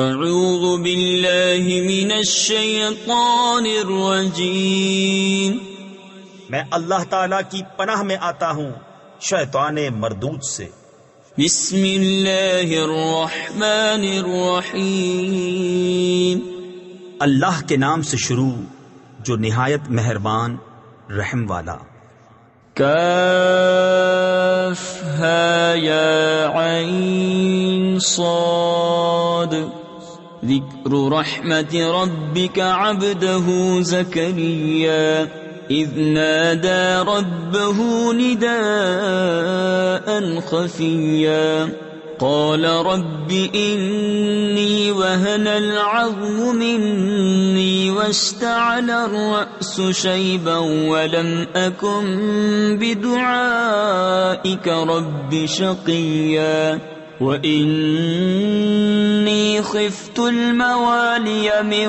اعوذ باللہ من الشیطان الرجیم، میں اللہ تعالی کی پناہ میں آتا ہوں شیطان مردود سے۔ بسم اللہ الرحمن الرحیم، اللہ کے نام سے شروع جو نہایت مہربان رحم والا۔ کاف ہا یا عین صاد، ذکر رحمت ربک عبدہ زکریا اذ نادى ربه نداء خفيا قال رب إني وهن العظم مني واشتعل الرأس شيبا ولم أكن بدعائك رب شقيا وإني خفت الموالي من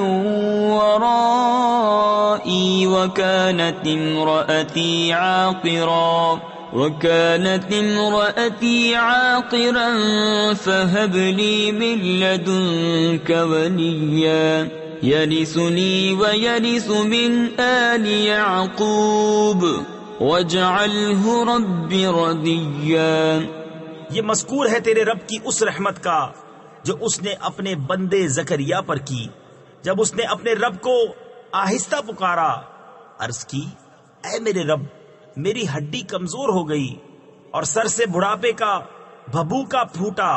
ورائي وكانت امرأتي عاقرا فهب لي من لدنك وليا يرثني ويرث من آل يعقوب واجعله رب رضيا۔ یہ مذکور ہے تیرے رب کی اس رحمت کا جو اس نے اپنے بندے زکریا پر کی جب اس نے اپنے رب کو آہستہ پکارا۔ عرض کی، اے میرے رب، میری ہڈی کمزور ہو گئی اور سر سے بڑھاپے کا بھبوکا پھوٹا،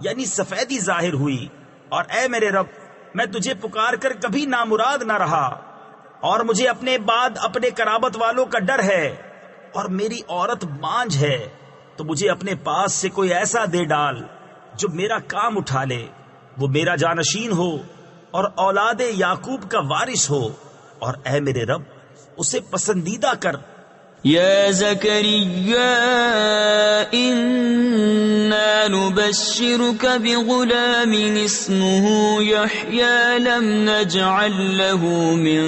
یعنی سفیدی ظاہر ہوئی، اور اے میرے رب، میں تجھے پکار کر کبھی نامراد نہ رہا، اور مجھے اپنے بعد اپنے قرابت والوں کا ڈر ہے، اور میری عورت بانجھ ہے، تو مجھے اپنے پاس سے کوئی ایسا دے ڈال جو میرا کام اٹھا لے، وہ میرا جانشین ہو اور اولاد یعقوب کا وارث ہو، اور اے میرے رب اسے پسندیدہ کر۔ یا زکریا انا نبشرک بغلام اسمه یحیی لم نجعل له من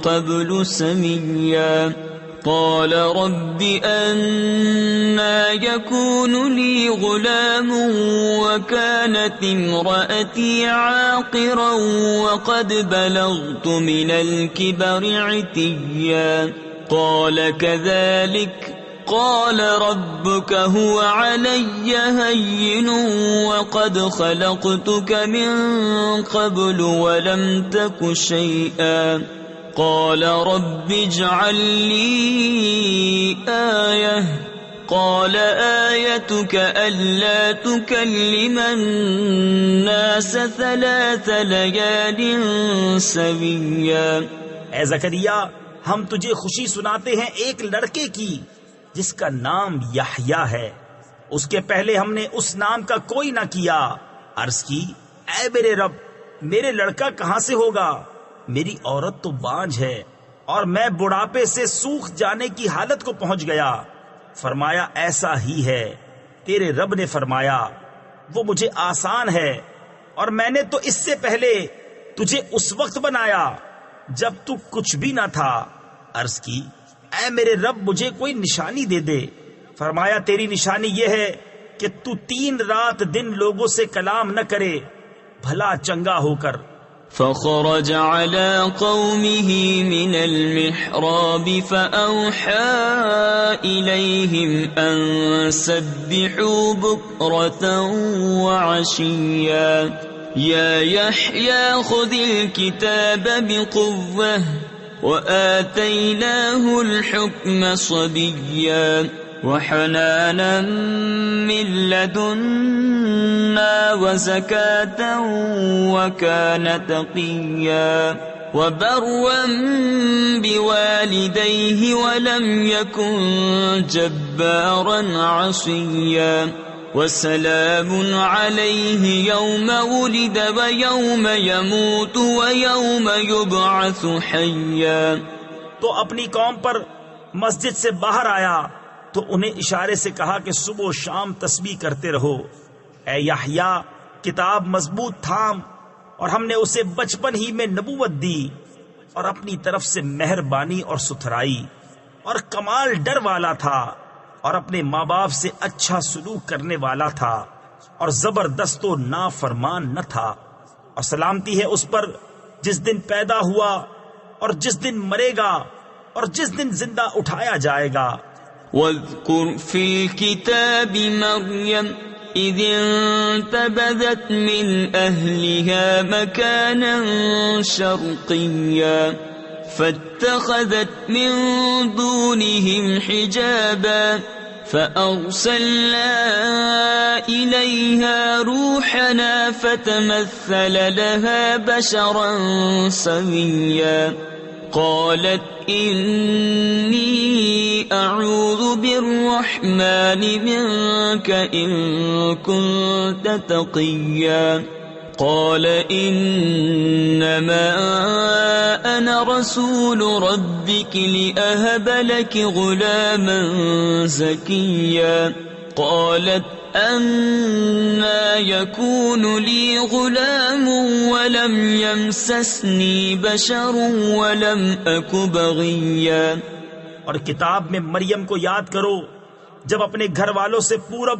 قبل سمیا قال رب أنا يكون لي غلام وكانت امرأتي عاقرا وقد بلغت من الكبر عتيا قال كذلك قال ربك هو علي هين وقد خلقتك من قبل ولم تك شيئا قال رب اجعل لي آية قال آيتك ألا تكلم الناس 3 ليال سويا۔ اے زکریا، ہم تجھے خوشی سناتے ہیں ایک لڑکے کی جس کا نام یحییٰ ہے، اس کے پہلے ہم نے اس نام کا کوئی نہ کیا۔ عرض کی، اے میرے رب، میرے لڑکا کہاں سے ہوگا؟ میری عورت تو بانجھ ہے اور میں بڑھاپے سے سوکھ جانے کی حالت کو پہنچ گیا۔ فرمایا، ایسا ہی ہے۔ تیرے رب نے فرمایا، وہ مجھے آسان ہے، اور میں نے تو اس سے پہلے تجھے اس وقت بنایا جب تو کچھ بھی نہ تھا۔ عرض کی، اے میرے رب، مجھے کوئی نشانی دے دے۔ فرمایا، تیری نشانی یہ ہے کہ تو 3 رات دن لوگوں سے کلام نہ کرے، بھلا چنگا ہو کر۔ فخرج على قومه من المحراب فأوحى إليهم أن سبحوا بكرة وعشيا يا يحيى خذ الكتاب بقوة وآتيناه الحكم صبيا وحنانا من لدنا وزكاة وكان تقيا وبرا بوالديه ولم يكن جبارا عصيا وسلام عليه يوم ولد ويوم يموت ويوم يبعث حيا۔ تو اپنی قوم پر مسجد سے باہر آیا تو انہیں اشارے سے کہا کہ صبح و شام تسبیح کرتے رہو۔ اے یحییٰ، کتاب مضبوط تھام، اور ہم نے اسے بچپن ہی میں نبوت دی اور اپنی طرف سے مہربانی اور ستھرائی، اور کمال ڈر والا تھا، اور اپنے ماں باپ سے اچھا سلوک کرنے والا تھا، اور زبردست و نافرمان نہ تھا۔ اور سلامتی ہے اس پر جس دن پیدا ہوا اور جس دن مرے گا اور جس دن زندہ اٹھایا جائے گا۔ واذكر في الكتاب مريم إذ انتبذت من أهلها مكانا شرقيا فاتخذت من دونهم حجابا فأرسلنا إليها روحنا فتمثل لها بشرا سويا قالت إني أعوذ بالرحمن منك إن كنت تقيا قال إنما أنا رسول ربك لأهب لك غلاما زكيا قالت أَنَّى يَكُونُ لِي غُلَامٌ وَلَمْ يَمْسَسْنِي بَشَرٌ وَلَمْ أَكُ بَغِيًّا۔ اور کتاب میں مریم کو یاد کرو جب اپنے گھر والوں سے پورب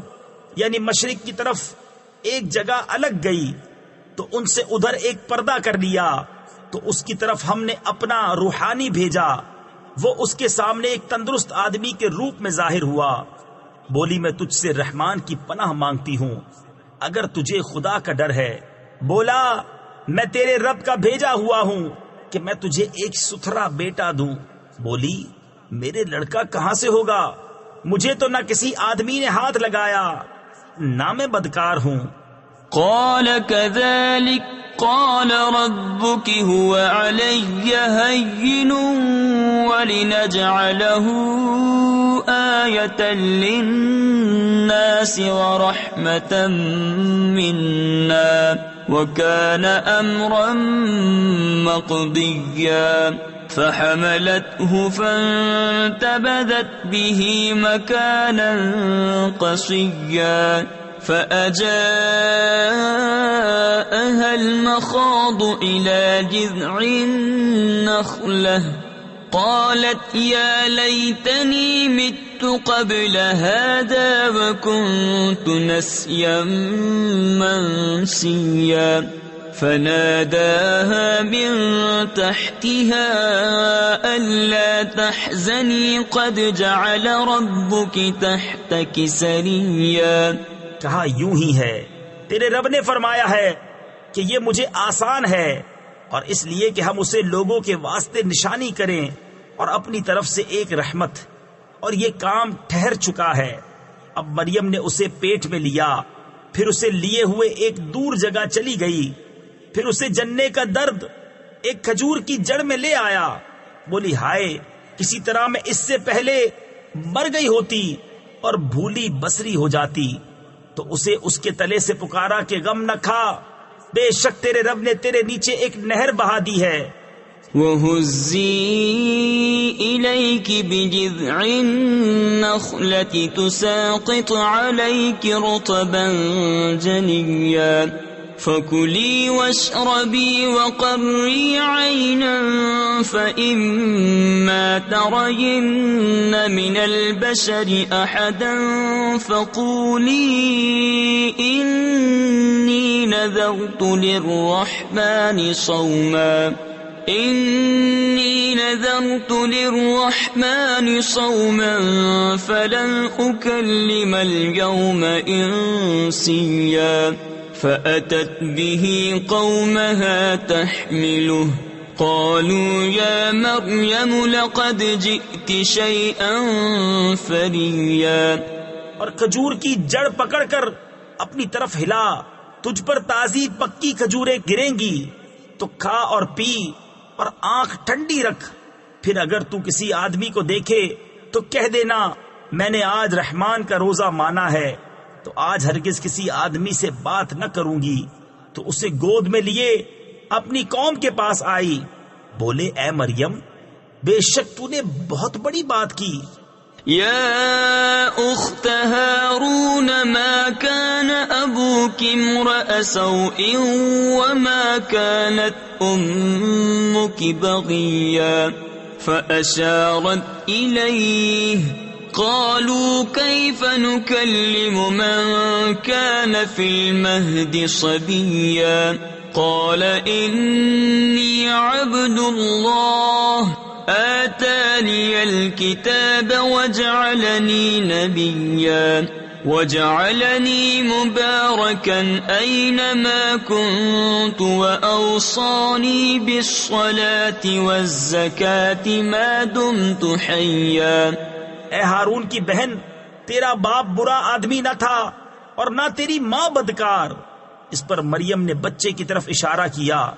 یعنی مشرق کی طرف ایک جگہ الگ گئی تو ان سے ادھر ایک پردہ کر لیا، تو اس کی طرف ہم نے اپنا روحانی بھیجا، وہ اس کے سامنے ایک تندرست آدمی کے روپ میں ظاہر ہوا۔ بولی میں تجھ سے رحمان کی پناہ مانگتی ہوں اگر تجھے خدا کا ڈر ہے۔ بولا میں تیرے رب کا بھیجا ہوا ہوں کہ میں تجھے ایک ستھرا بیٹا دوں۔ بولی میرے لڑکا کہاں سے ہوگا؟ مجھے تو نہ کسی آدمی نے ہاتھ لگایا نہ میں بدکار ہوں۔ قال كذلك قال ربك هو علي هين ولنجعله آية للناس ورحمة منا وكان أمرا مقضيا فحملته فانتبذت به مكانا قصيا فأجاءها المخاض إلى جذع النخلة قالت يا ليتني مت قبل هذا وكنت نسيا منسيا فناداها من تحتها ألا تحزني قد جعل ربك تحتك سريا۔ کہا یوں ہی ہے، تیرے رب نے فرمایا ہے کہ یہ مجھے آسان ہے، اور اس لیے کہ ہم اسے لوگوں کے واسطے نشانی کریں اور اپنی طرف سے ایک رحمت، اور یہ کام ٹھہر چکا ہے۔ اب مریم نے اسے پیٹ میں لیا، پھر اسے لیے ہوئے ایک دور جگہ چلی گئی، پھر اسے جننے کا درد ایک کھجور کی جڑ میں لے آیا۔ بولی ہائے کسی طرح میں اس سے پہلے مر گئی ہوتی اور بھولی بسری ہو جاتی، تو اسے اس کے تلے سے پکارا کہ غم نہ کھا، بے شک تیرے رب نے تیرے نیچے ایک نہر بہا دی ہے۔ وَهُزِّي إِلَيْكِ بِجِذْعِ النَّخْلَةِ تُسَاقِطْ عَلَيْكِ رُطَبًا جَنِيًّا فَكُلِي وَاشْرَبِي وَقَرِّي عَيْنًا فَإِمَّا تَرَيِنَّ مِنَ الْبَشَرِ أَحَدًا فَقُولِي إِنِّي نَذَرْتُ لِلرَّحْمَنِ صَوْمًا فَلَنْ أُكَلِّمَ الْيَوْمَ إِنسِيًّا فأتت به قومها تحمله قالوا يا مريم لقد جئت شيئا فريا۔ اور کھجور کی جڑ پکڑ کر اپنی طرف ہلا، تجھ پر تازی پکی کھجوریں گریں گی تو کھا اور پی اور آنکھ ٹھنڈی رکھ، پھر اگر تو کسی آدمی کو دیکھے تو کہہ دینا میں نے آج رحمان کا روزہ مانا ہے، تو آج ہرگز کسی آدمی سے بات نہ کروں گی۔ تو اسے گود میں لیے اپنی قوم کے پاس آئی۔ بولے اے مریم بے شک تو نے بہت بڑی بات کی۔ یا اخت ہارون ما كان ابوك امرأ سوء وما كانت امك بغيا فأشارت إليه قالوا كيف نكلم من كان في المهد صبيا قال إني عبد الله آتاني الكتاب وجعلني نبيا وجعلني مباركا أينما كنت وأوصاني بالصلاة والزكاة ما دمت حيا. اے ہارون کی بہن، تیرا باپ برا آدمی نہ تھا اور نہ تیری ماں بدکار. اس پر مریم نے بچے کی طرف اشارہ کیا.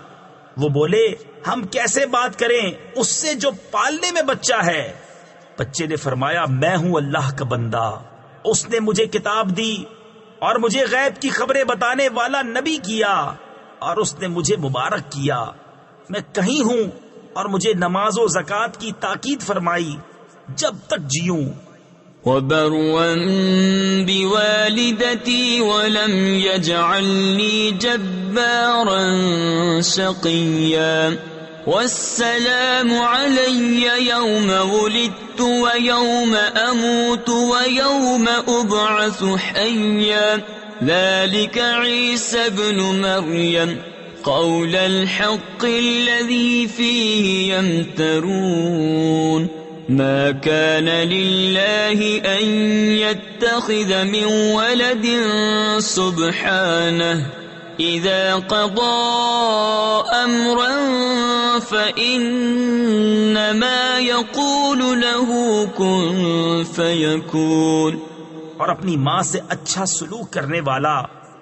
وہ بولے ہم کیسے بات کریں اس سے جو پالنے میں بچہ ہے. بچے نے فرمایا میں ہوں اللہ کا بندہ. اس نے مجھے کتاب دی اور مجھے غیب کی خبریں بتانے والا نبی کیا، اور اس نے مجھے مبارک کیا. میں کہیں ہوں اور مجھے نماز و زکوٰۃ کی تاکید فرمائی جب تک جیوں. وبرا بوالدتي ولم يجعلني جبارا شقيا والسلام علي يوم ولدت ويوم أموت ويوم أبعث حيا ذلك عيسى ابن مريم قول الحق الذي فيه يمترون. ما كان لله أن يتخذ من ولد سبحانه إذا قضى أمرا فإنما يقول له كن فيكون. اور اپنی ماں سے اچھا سلوک کرنے والا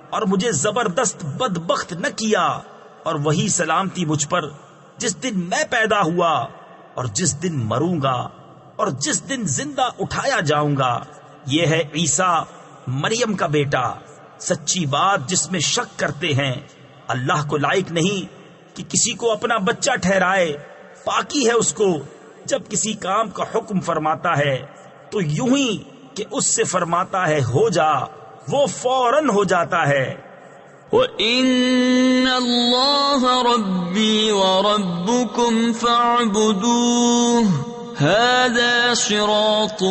اور مجھے زبردست بدبخت نہ کیا، اور وہی سلامتی مجھ پر جس دن میں پیدا ہوا اور جس دن مروں گا اور جس دن زندہ اٹھایا جاؤں گا. یہ ہے عیسیٰ مریم کا بیٹا. سچی بات جس میں شک کرتے ہیں. اللہ کو لائق نہیں کہ کسی کو اپنا بچہ ٹھہرائے. پاکی ہے اس کو جب کسی کام کا حکم فرماتا ہے تو یوں ہی کہ اس سے فرماتا ہے ہو جا، وہ فوراً ہو جاتا ہے. وَإِنَّ اللَّهَ رَبِّي وَرَبُّكُمْ فَاعْبُدُوهُ هَذَا صِرَاطٌ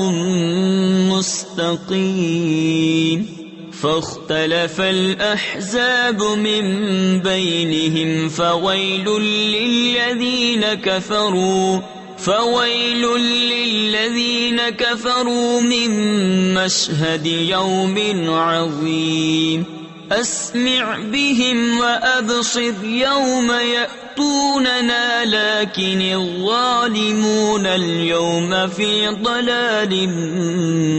مُسْتَقِيمٌ. فاختلف الأحزاب من بينهم فويل للذين كفروا من مشهد يوم عظيم. أسمع بهم وأبصر يوم يأتوننا لكن الظالمون اليوم في ضلال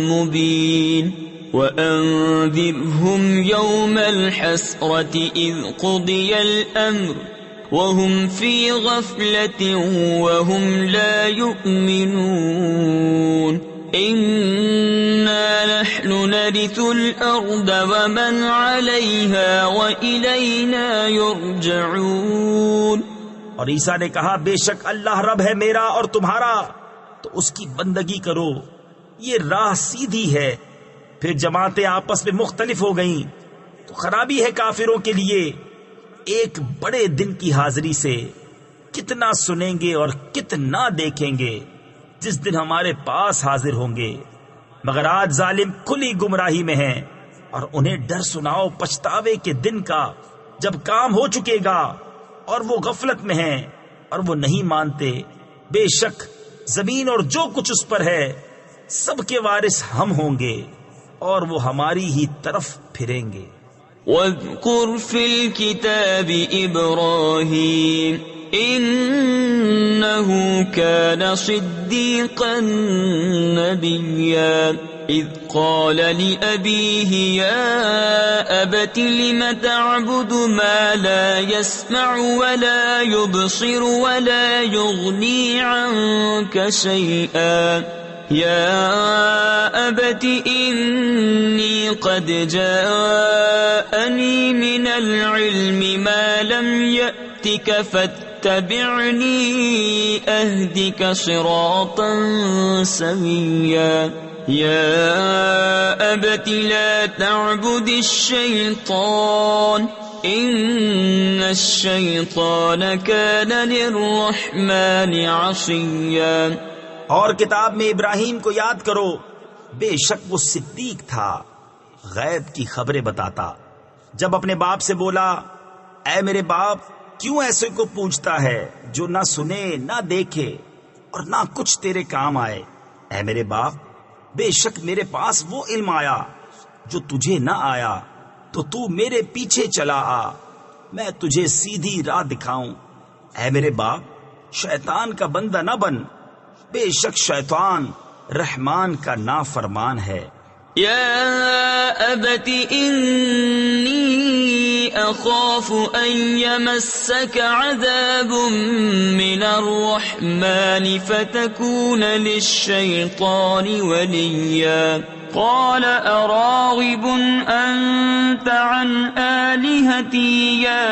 مبين. وأنذرهم يوم الحسرة إذ قضي الأمر وهم في غفلة وهم لا يؤمنون. إنا نحن نرث الأرض ومن عليها وإلينا يرجعون. اور عیسیٰ نے کہا بے شک اللہ رب ہے میرا اور تمہارا، تو اس کی بندگی کرو، یہ راہ سیدھی ہے. پھر جماعتیں آپس میں مختلف ہو گئیں تو خرابی ہے کافروں کے لیے. ایک بڑے دن کی حاضری سے کتنا سنیں گے اور کتنا دیکھیں گے جس دن ہمارے پاس حاضر ہوں گے. مگر آج ظالم کھلی گمراہی میں ہیں، اور انہیں ڈر سناؤ پچھتاوے کے دن کا جب کام ہو چکے گا اور وہ غفلت میں ہیں اور وہ نہیں مانتے. بے شک زمین اور جو کچھ اس پر ہے سب کے وارث ہم ہوں گے اور وہ ہماری ہی طرف پھریں گے. وَاذْكُرْ فِي الْكِتَابِ إِبْرَاهِيمَ إِنَّهُ كَانَ صِدِّيقًا نَبِيًّا إِذْ قَالَ لِأَبِيهِ يَا أَبَتِ لِمَ تَعْبُدُ مَا لَا يَسْمَعُ وَلَا يُبْصِرُ وَلَا يُغْنِي عَنكَ شَيْئًا يَا أَبَتِ إِنِّي قَدْ جَاءَنِي مِنَ الْعِلْمِ مَا لَمْ يَأْتِكَ فَاتَّبِعْنِي أَهْدِكَ صِرَاطًا سَوِيًّا. يَا أَبَتِ لَا تَعْبُدِ الشَّيْطَانَ إِنَّ الشَّيْطَانَ كَانَ لِلرَّحْمَنِ عَصِيًّا. اور کتاب میں ابراہیم کو یاد کرو، بے شک وہ صدیق تھا، غیب کی خبریں بتاتا. جب اپنے باپ سے بولا اے میرے باپ کیوں ایسے کو پوچھتا ہے جو نہ سنے نہ دیکھے اور نہ کچھ تیرے کام آئے؟ اے میرے باپ بے شک میرے پاس وہ علم آیا جو تجھے نہ آیا، تو تو میرے پیچھے چلا آ، میں تجھے سیدھی راہ دکھاؤں۔ اے میرے باپ شیطان کا بندہ نہ بن، بے شک شیطان رحمان کا نافرمان ہے۔ يا أبت إني أخاف أن يمسك عذاب من الرحمن فتكون للشيطان وليا قال أراغب أنت عن آلهتي يا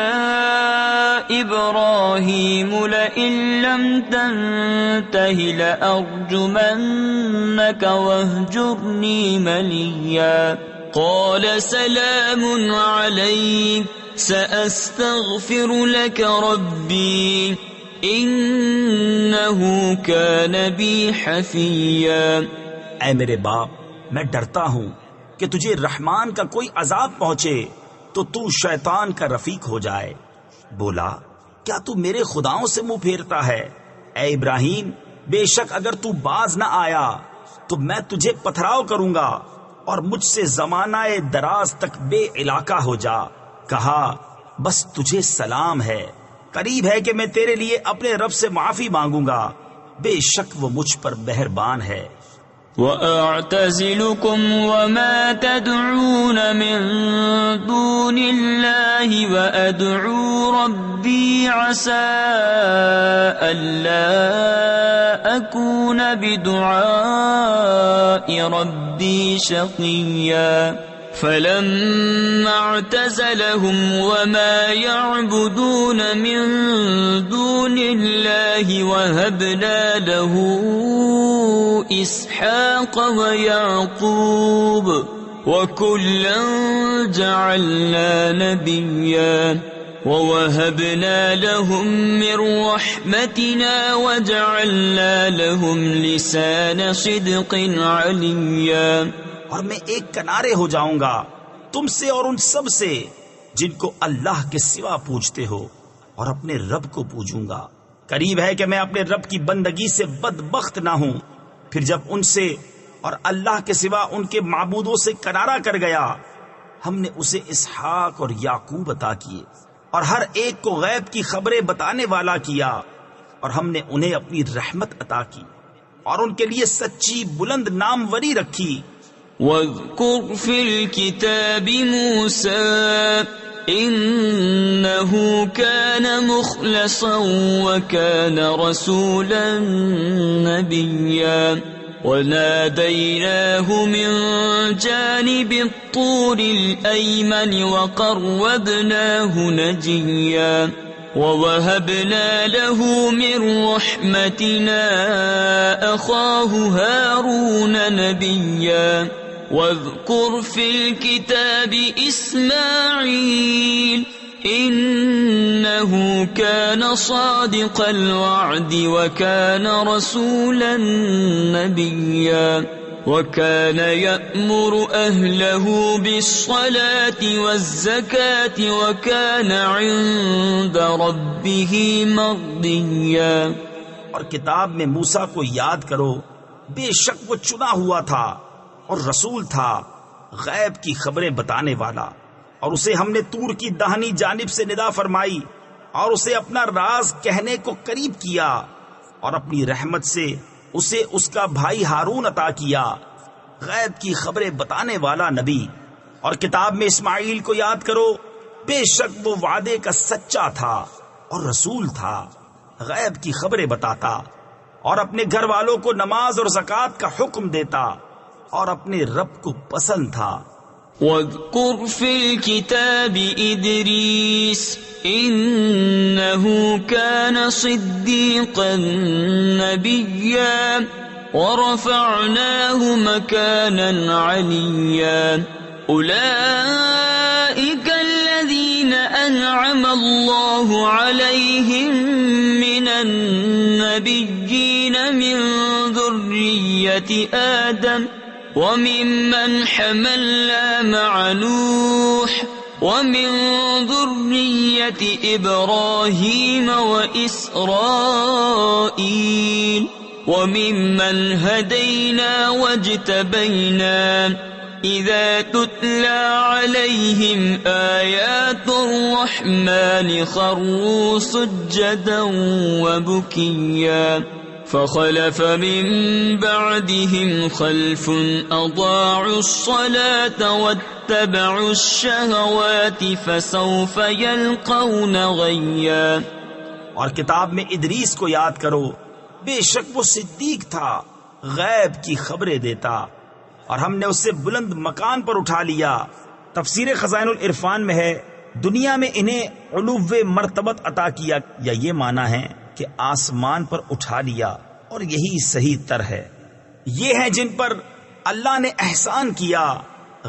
إبراهيم لئن لم تنته لأرجمنك واهجرني مليا قال سلام عليك سأستغفر لك ربي إنه كان بي حفيا۔ اے میرے باپ میں ڈرتا ہوں کہ تجھے رحمان کا کوئی عذاب پہنچے تو تو شیطان کا رفیق ہو جائے۔ بولا کیا تو میرے خداؤں سے منہ پھیرتا ہے؟ اے ابراہیم بے شک اگر تو باز نہ آیا تو میں تجھے پتھراؤ کروں گا اور مجھ سے زمانہ دراز تک بے علاقہ ہو جا۔ کہا بس تجھے سلام ہے، قریب ہے کہ میں تیرے لیے اپنے رب سے معافی مانگوں گا، بے شک وہ مجھ پر مہربان ہے۔ وَأَعْتَزِلُكُمْ وَمَا تَدْعُونَ مِن دُونِ اللَّهِ وَأَدْعُو رَبِّي عَسَىٰ أَلَّا أَكُونَ بِدُعَاءِ رَبِّي شَقِيًّا فَلَمَّا اعْتَزَلَهُمْ وَمَا يَعْبُدُونَ مِن دُونِ اللَّهِ وَهَبْنَا لَهُ إِسْحَاقَ وَيَعْقُوبَ وَكُلًّا جَعَلْنَا نَبِيًّا وَوَهَبْنَا لَهُم مِّن رَّحْمَتِنَا وَجَعَلْنَا لَهُمْ لِسَانَ صِدْقٍ عَلِيًّا۔ اور میں ایک کنارے ہو جاؤں گا تم سے اور ان سب سے جن کو اللہ کے سوا پوجتے ہو، اور اپنے رب کو پوجوں گا۔ قریب ہے کہ میں اپنے رب کی بندگی سے بدبخت نہ ہوں۔ پھر جب ان سے اور اللہ کے سوا ان کے معبودوں سے کنارہ کر گیا، ہم نے اسے اسحاق اور یعقوب عطا کیے، اور ہر ایک کو غیب کی خبریں بتانے والا کیا، اور ہم نے انہیں اپنی رحمت عطا کی اور ان کے لیے سچی بلند ناموری رکھی۔ وَاذْكُرْ فِي الْكِتَابِ مُوسَىٰ إِنَّهُ كَانَ مُخْلَصًا وَكَانَ رَسُولًا نَبِيًّا وَنَادَيْنَاهُ مِن جَانِبِ الطُّورِ الْأَيْمَنِ وَقَرَّبْنَاهُ نَجِيًّا وَوَهَبْنَا لَهُ مِن رَّحْمَتِنَا أَخَاهُ هَارُونَ نَبِيًّا وَاذْكُرْ فِي الْكِتَابِ إِسْمَاعِيلَ إِنَّهُ كَانَ صَادِقَ الْوَعْدِ وَكَانَ رَسُولًا نَبِيًّا وَكَانَ يَأْمُرُ أَهْلَهُ بِالصَّلَاةِ وَالزَّكَاةِ وَكَانَ عِندَ رَبِّهِ مَرْضِيًّا۔ اور کتاب میں موسیٰ کو یاد کرو، بے شک وہ چنا ہوا تھا اور رسول تھا، غیب کی خبریں بتانے والا، اور اسے ہم نے طور کی داہنی جانب سے ندا فرمائی اور اسے اپنا راز کہنے کو قریب کیا، اور اپنی رحمت سے اسے اس کا بھائی ہارون عطا کیا، غیب کی خبریں بتانے والا نبی۔ اور کتاب میں اسماعیل کو یاد کرو، بے شک وہ وعدے کا سچا تھا اور رسول تھا، غیب کی خبریں بتاتا اور اپنے گھر والوں کو نماز اور زکوٰۃ کا حکم دیتا اور اپنے رب کو پسند تھا۔ وَاذْكُرْ فِي الْكِتَابِ إِدْرِيسَ إِنَّهُ كَانَ صِدِّيقًا نَبِيًّا وَرَفَعْنَاهُ مَكَانًا عَلِيًّا أُولَئِكَ الَّذِينَ أَنْعَمَ اللَّهُ عَلَيْهِمْ مِنَ النَّبِيِّينَ مِنْ ذُرِّيَّةِ آدَمَ وَمِمَّنْ حَمَلْنَا مَعَ نُوحٍ ومن ذرية إبراهيم وإسرائيل وممن هدينا واجتبينا إذا تتلى عليهم آيات الرحمن خروا سجدا وبكيا فخلف من بعدهم خلف أضاعوا الصلاة واتبعوا الشهوات فسوف يلقون غيا. اور کتاب میں ادریس کو یاد کرو، بے شک وہ صدیق تھا، غیب کی خبریں دیتا، اور ہم نے اسے بلند مکان پر اٹھا لیا. تفسیر خزائن العرفان میں ہے دنیا میں انہیں علو مرتبت عطا کیا، یا یہ معنی ہے کہ آسمان پر اٹھا لیا، اور یہی صحیح تر ہے. یہ ہیں جن پر اللہ نے احسان کیا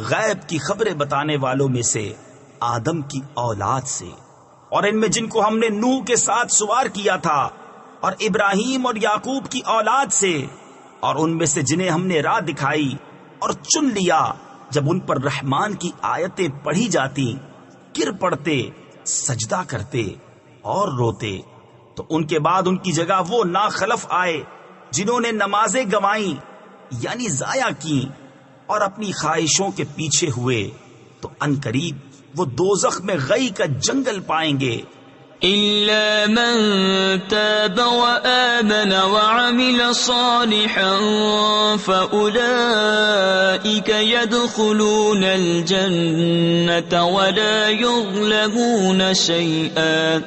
غیب کی خبریں بتانے والوں میں سے آدم کی اولاد سے، اور ان میں جن کو ہم نے نوح کے ساتھ سوار کیا تھا، اور ابراہیم اور یعقوب کی اولاد سے، اور ان میں سے جنہیں ہم نے راہ دکھائی اور چن لیا جب ان پر رحمان کی آیتیں پڑھی جاتی گر پڑتے، سجدہ کرتے اور روتے. تو ان کے بعد ان کی جگہ وہ ناخلف آئے جنہوں نے نمازیں گنوائیں یعنی ضائع کی اور اپنی خواہشوں کے پیچھے ہوئے، تو عنقریب وہ دوزخ میں غی کا جنگل پائیں گے. إلا من تاب وآمن وعمل صالحا فأولئك يدخلون الجنة ولا يظلمون شيئا.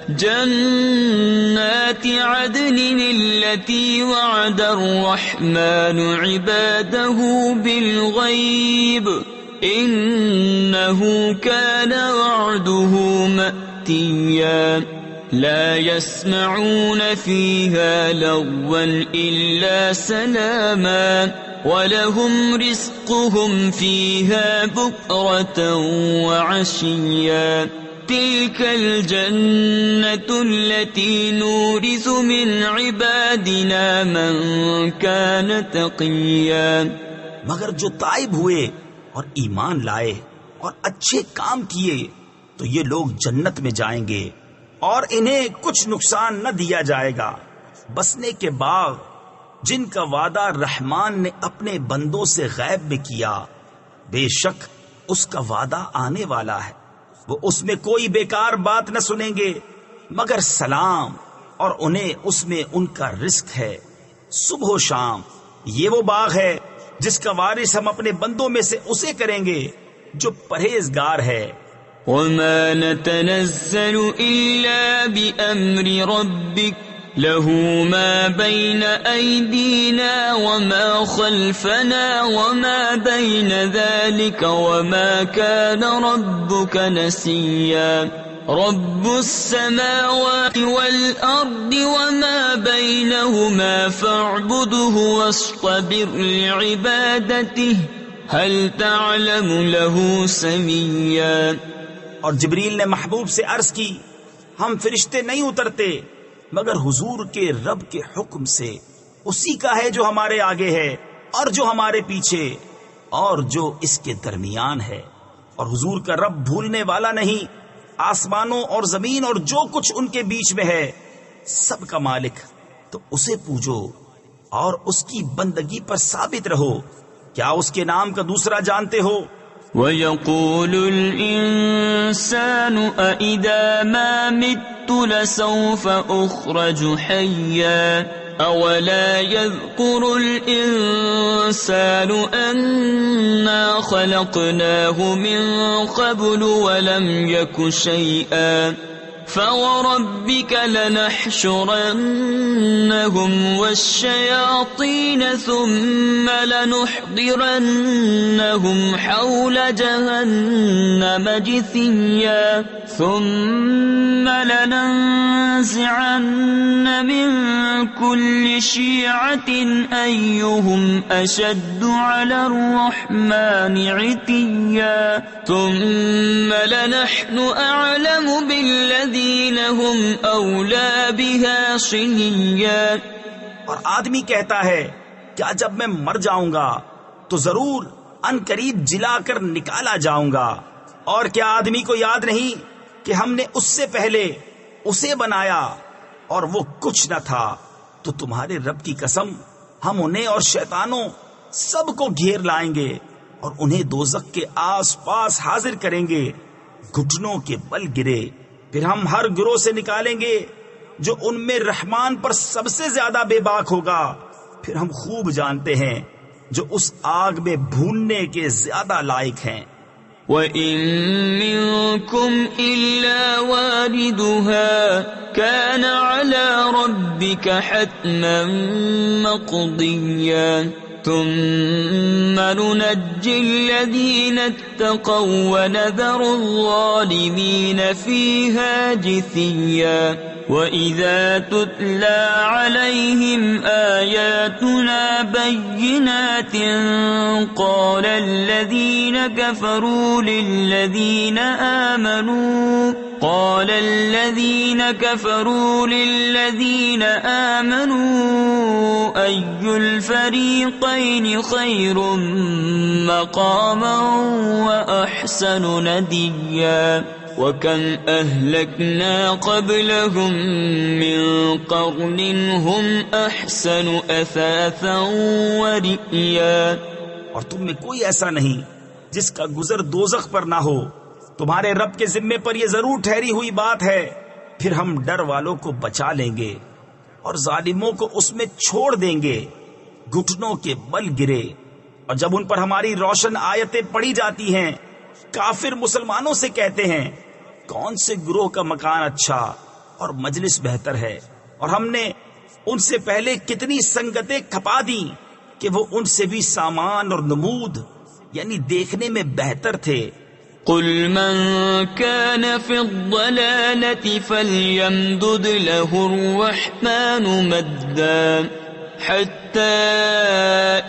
جنات عدن التي وعد الرحمن عباده بالغيب إنه كان وعده مأتيا. لا يسمعون فيها لغوا إلا سلاما ولهم رزقهم فيها بكرة وعشيا. تلك الجنة التي نورث من عبادنا من كان تقيا. مگر جو تائب ہوئے اور ایمان لائے اور اچھے کام کیے تو یہ لوگ جنت میں جائیں گے اور انہیں کچھ نقصان نہ دیا جائے گا. بسنے کے باغ جن کا وعدہ رحمان نے اپنے بندوں سے غیب میں کیا، بے شک اس کا وعدہ آنے والا ہے. وہ اس میں کوئی بیکار بات نہ سنیں گے مگر سلام، اور انہیں اس میں ان کا رزق ہے صبح و شام. یہ وہ باغ ہے جس کا وارث ہم اپنے بندوں میں سے اسے کریں گے جو پرہیزگار ہے. وما نتنزل إلا بأمر ربك له ما بين أيدينا وما خلفنا وما بين ذلك وما كان ربك نسيا. رب السماوات والأرض وما بينهما فاعبده واصطبر لعبادته هل تعلم له سميا. اور جبریل نے محبوب سے عرض کی، ہم فرشتے نہیں اترتے مگر حضور کے رب کے حکم سے. اسی کا ہے جو ہمارے آگے ہے اور جو ہمارے پیچھے اور جو اس کے درمیان ہے. اور حضور کا رب بھولنے والا نہیں. آسمانوں اور زمین اور جو کچھ ان کے بیچ میں ہے سب کا مالک، تو اسے پوجو اور اس کی بندگی پر ثابت رہو. کیا اس کے نام کا دوسرا جانتے ہو؟ وَيَقُولُ الْإِنسَانُ أَإِذَا مَا مِتُّ لَسَوْفَ أُخْرَجُ حَيًّا أَوَلَا يَذْكُرُ الْإِنسَانُ أَنَّا خَلَقْنَاهُ مِنْ قَبْلُ وَلَمْ يَكُ شَيْئًا. فَوَرَبِّكَ لَنَحْشُرَنَّهُمْ وَالشَّيَاطِينَ ثُمَّ لَنُحْضِرَنَّهُمْ حَوْلَ جَهَنَّمَ جِثِيًّا. ثُمَّ لَنَنزِعَنَّ مِنْ كُلِّ شِيعَةٍ أَيُّهُمْ أَشَدُّ عَلَى الرَّحْمَنِ عِتِيًّا. ثُمَّ لَنَحْنُ أَعْلَمُ بِالَّذِينَ هُمْ أَوْلَى بِهَا صِلِيًّا. اور آدمی کہتا ہے کیا جب میں مر جاؤں گا تو ضرور ان قریب جلا کر نکالا جاؤں گا. اور کیا آدمی کو یاد نہیں کہ ہم نے اس سے پہلے اسے بنایا اور وہ کچھ نہ تھا؟ تو تمہارے رب کی قسم ہم انہیں اور شیطانوں سب کو گھیر لائیں گے اور انہیں دوزخ کے آس پاس حاضر کریں گے، گھٹنوں کے بل گرے۔ پھر ہم ہر گروہ سے نکالیں گے جو ان میں رحمان پر سب سے زیادہ بے باک ہوگا، پھر ہم خوب جانتے ہیں جو اس آگ میں بھوننے کے زیادہ لائق ہیں۔ وَإِن مِّنكُمْ إِلَّا وَارِدُهَا كَانَ عَلَى رَبِّكَ حَتْمًا مَّقْضِيًّا ثُمَّ نُنَجِّي الَّذِينَ اتَّقَوا وَنَذَرُ الظَّالِمِينَ فِيهَا جِثِيًّا وَإِذَا تُتْلَى عَلَيْهِمْ آيَاتُنَا بَيِّنَاتٍ قَالَ الَّذِينَ كَفَرُوا لِلَّذِينَ آمَنُوا أَيُّ الْفَرِيقَيْنِ خَيْرٌ مَّقَامًا وَأَحْسَنُ نَدِيًّا وَكَمْ أَهْلَكْنَا قَبْلَهُمْ مِنْ قَرْنٍ هُمْ أَحْسَنُ أَثَاثًا وَرِئْيًا۔ اور تم میں کوئی ایسا نہیں جس کا گزر دوزخ پر نہ ہو، تمہارے رب کے ذمے پر یہ ضرور ٹھہری ہوئی بات ہے۔ پھر ہم ڈر والوں کو بچا لیں گے اور ظالموں کو اس میں چھوڑ دیں گے، گھٹنوں کے بل گرے۔ اور جب ان پر ہماری روشن آیتیں پڑھی جاتی ہیں، کافر مسلمانوں سے کہتے ہیں کون سے گروہ کا مکان اچھا اور مجلس بہتر ہے، اور ہم نے ان سے پہلے کتنی سنگتیں کھپا دیں کہ وہ ان سے بھی سامان اور نمود یعنی دیکھنے میں بہتر تھے۔ قل من كان في الضلالة فليمدد له الرحمن مدا حتى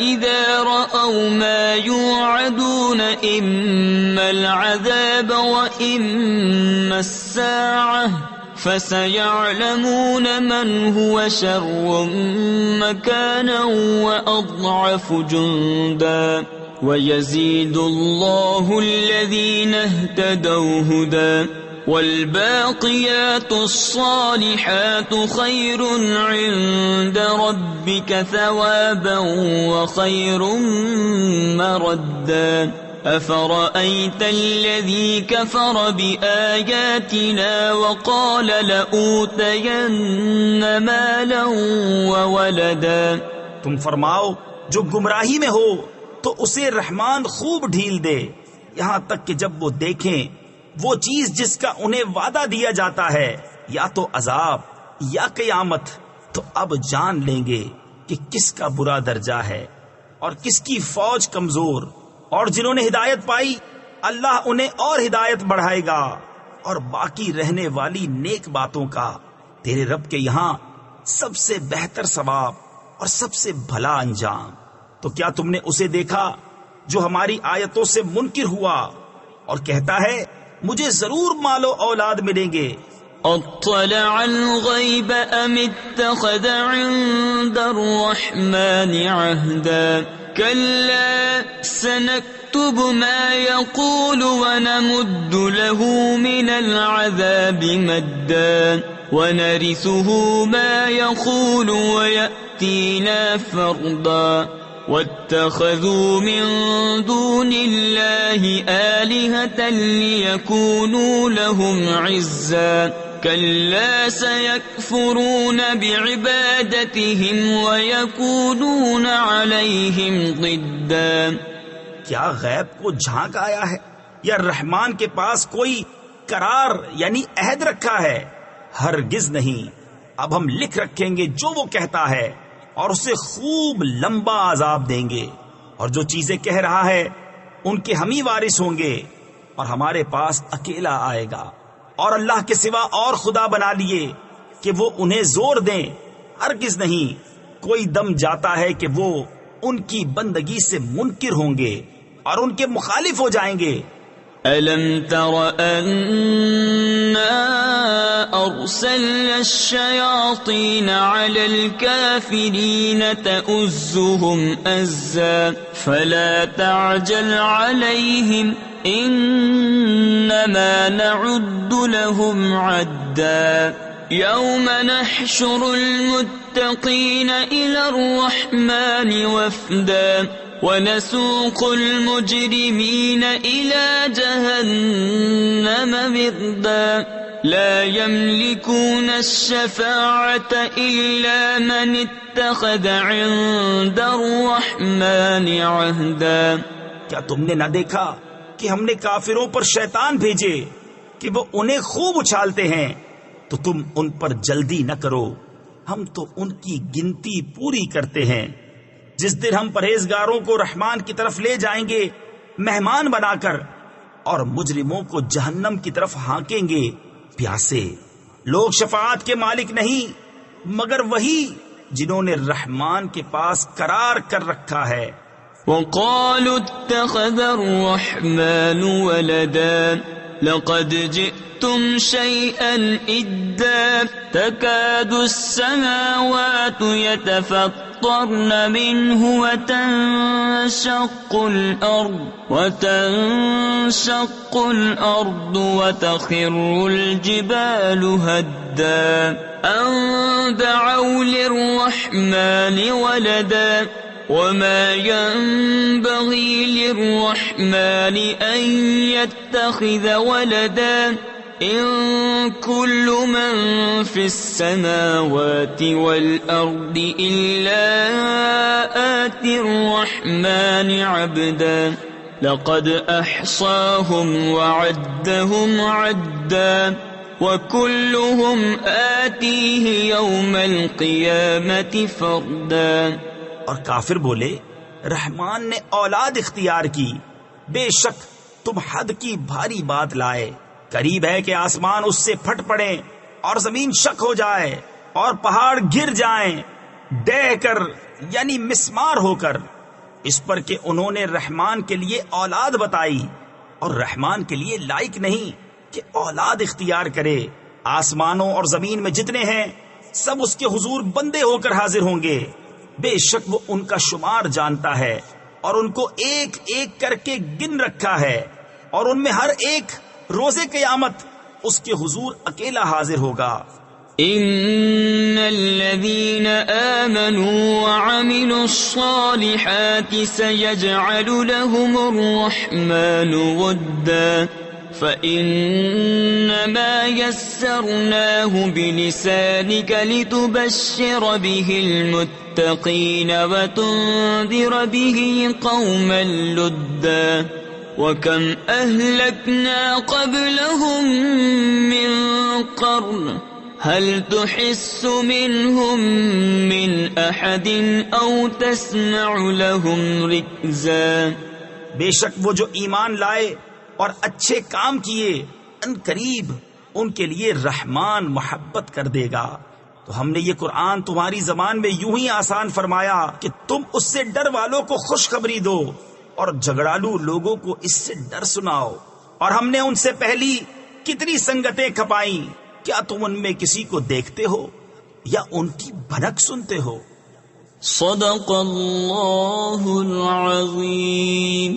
إذا رأوا ما يوعدون إما العذاب وإما الساعة فسيعلمون من هو شر مكانا وأضعف جندا وَيَزِيدُ اللَّهُ الَّذِينَ اهْتَدَوْا هُدًى وَالْبَاقِيَاتُ الصَّالِحَاتُ خَيْرٌ عِندَ رَبِّكَ ثَوَابًا وَخَيْرٌ مَّرَدًّا أَفَرَأَيْتَ الَّذِي كَفَرَ بِآيَاتِنَا وَقَالَ لَأُوتَيَنَّ مَالًا وَوَلَدًا۔ تم فرماؤ جو گمراہی میں ہو تو اسے رحمان خوب ڈھیل دے، یہاں تک کہ جب وہ دیکھیں وہ چیز جس کا انہیں وعدہ دیا جاتا ہے، یا تو عذاب یا قیامت، تو اب جان لیں گے کہ کس کا برا درجہ ہے اور کس کی فوج کمزور۔ اور جنہوں نے ہدایت پائی اللہ انہیں اور ہدایت بڑھائے گا اور باقی رہنے والی نیک باتوں کا تیرے رب کے یہاں سب سے بہتر ثواب اور سب سے بھلا انجام۔ تو کیا تم نے اسے دیکھا جو ہماری آیتوں سے منکر ہوا اور کہتا ہے مجھے ضرور مال و اولاد ملیں گے؟ اطلع الغیب ام اتخذ عند الرحمن عہدا کلا سنکتب ما يقول ونمد له من العذاب مدا ونرثه ما يقول ويأتينا فردا واتخذوا من دون الله آلهة ليكونوا لهم عزا كلا سيكفرون بعبادتهم ويكونون عليهم ضدا۔ کیا غیب کو جھانک آیا ہے یا رحمان کے پاس کوئی قرار یعنی عہد رکھا ہے؟ ہرگز نہیں۔ اب ہم لکھ رکھیں گے جو وہ کہتا ہے اور اسے خوب لمبا عذاب دیں گے، اور جو چیزیں کہہ رہا ہے ان کے ہم ہی وارث ہوں گے، اور ہمارے پاس اکیلا آئے گا، اور اللہ کے سوا اور خدا بنا لیے کہ وہ انہیں زور دیں۔ ہرگز نہیں، کوئی دم جاتا ہے کہ وہ ان کی بندگی سے منکر ہوں گے اور ان کے مخالف ہو جائیں گے۔ أَلَمْ تَرَ أَنَّا أَرْسَلْنَا الشَّيَاطِينَ عَلَى الْكَافِرِينَ تَؤُزُّهُمْ أَزًّا فَلَا تَعْجَلْ عَلَيْهِمْ إنما نعد لهم عدا يوم نحشر المتقين إلى الرحمن وفدا ونسوق المجرمين إلى جهنم وردا لا يملكون الشفاعة إلا من اتخذ عند الرحمن عهدا. کیا تم نے نہ دیکھا کہ ہم نے کافروں پر شیطان بھیجے کہ وہ انہیں خوب اچھالتے ہیں، تو تم ان پر جلدی نہ کرو، ہم تو ان کی گنتی پوری کرتے ہیں. جس دن ہم پرہیزگاروں کو رحمان کی طرف لے جائیں گے مہمان بنا کر، اور مجرموں کو جہنم کی طرف ہانکیں گے پیاسے. لوگ شفاعت کے مالک نہیں مگر وہی جنہوں نے رحمان کے پاس قرار کر رکھا ہے. وقالوا اتخذ الرحمن ولدا لقد جئتم شيئا إدا تكاد السماوات يتفطرن منه وتنشق الأرض وتخر الجبال هدا أن دعوا للرحمن ولدا وما ينبغي للرحمن أن يتخذ ولدا إن كل من في السماوات والأرض إلا آتي الرحمن عبدا لقد أحصاهم وعدهم عدا وكلهم آتيه يوم القيامة فردا. اور کافر بولے رحمان نے اولاد اختیار کی، بے شک تم حد کی بھاری بات لائے. قریب ہے کہ آسمان اس سے پھٹ پڑے اور زمین شک ہو جائے اور پہاڑ گر جائیں ڈہ کر، یعنی مسمار ہو کر، اس پر کہ انہوں نے رحمان کے لیے اولاد بتائی، اور رحمان کے لیے لائق نہیں کہ اولاد اختیار کرے. آسمانوں اور زمین میں جتنے ہیں سب اس کے حضور بندے ہو کر حاضر ہوں گے. بے شک وہ ان کا شمار جانتا ہے اور ان کو ایک ایک کر کے گن رکھا ہے، اور ان میں ہر ایک روز قیامت اس کے حضور اکیلا حاضر ہوگا. ان الذين آمنوا وعملوا الصالحات سيجعل لهم الرحمن ودا فإنما يسرناه بلسانك لتبشر به المتقين وتنذر به قوما لدا وكم أهلكنا قبلهم من قرن هل تحس منهم من أحد أو تسمع لهم ركزا. بے شک وہ جو ایمان لائے اور اچھے کام کیے ان قریب ان کے لیے رحمان محبت کر دے گا. تو ہم نے یہ قرآن تمہاری زبان میں یوں ہی آسان فرمایا کہ تم اس سے ڈر والوں کو خوشخبری دو اور جھگڑالو لوگوں کو اس سے ڈر سناؤ. اور ہم نے ان سے پہلی کتنی سنگتیں کھپائیں، کیا تم ان میں کسی کو دیکھتے ہو یا ان کی بھنک سنتے ہو؟ صدق اللہ العظیم.